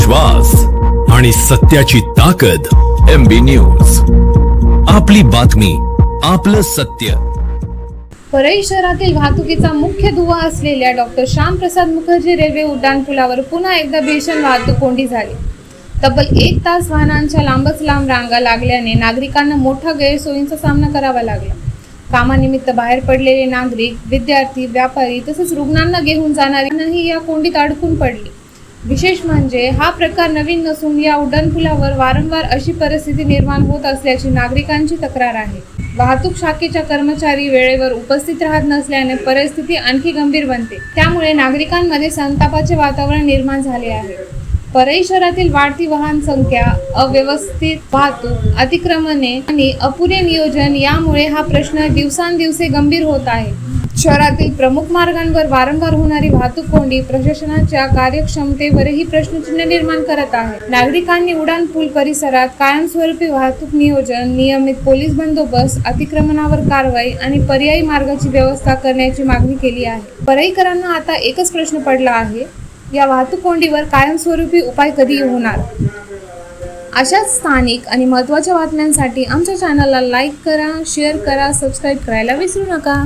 विश्वास आणि सत्याची ताकद. MB न्यूज, आपली बातमी, आपलं सत्य. परळी शहरातील वाहतुकीचा मुख्य दुवा असलेल्या डॉक्टर श्यामप्रसाद मुखर्जी रेल्वे उड्डाणपुलावर पुन्हा एकदा भीषण वाहतूक कोंडी झाली. तब्बल 1 तास वाहनांच्या लांबच लांब रांगा लागल्याने नागरिकांना मोठा गैरसोयींचा सामना करावा लागला. कामानिमित्त बाहेर पडलेले नागरिक, विद्यार्थी, व्यापारी तसेच रुग्णांना घेऊन जाणारी या कोंडीत अडकून पडली. विशेष म्हणजे हा प्रकार नवीन नसून या उड्डाणपुलावर वारंवार अशी परिस्थिती निर्माण होत असल्याची नागरिकांची तक्रार आहे. वाहतूक शाखेच्या कर्मचारी वेळेवर उपस्थित राहत नसल्याने परिस्थिती आणखी गंभीर बनते. त्यामुळे नागरिकांमध्ये संतापाचे वातावरण निर्माण झाले आहे. परळी शहरातील वाढती वाहन संख्या, अव्यवस्थित वाहतूक, अतिक्रमणे आणि अपुरे नियोजन यामुळे हा प्रश्न दिवसांदिवस गंभीर होत आहे. शहरातील प्रमुख मार्गांवर वारंवार होणारी वाहतूक कोंडी प्रशासनाच्या कार्यक्षमतेवरही प्रश्नचिन्ह निर्माण करत आहे. नागरिकांनी उड्डाणपूल परिसरात कायमस्वरूपी वाहतूक नियोजन, नियमित पोलीस बंदोबस्त, अतिक्रमणावर कारवाई आणि पर्यायी मार्गाची व्यवस्था करण्याची मागणी केली आहे. परळीकरांना आता एकच प्रश्न पडला आहे, या वाहतूक कोंडीवर कायमस्वरूपी उपाय कधी होणार? अशाच स्थानिक आणि महत्त्वाच्या बातम्यांसाठी आमच्या चॅनलला लाईक करा, शेअर करा, सबस्क्राईब करायला विसरू नका.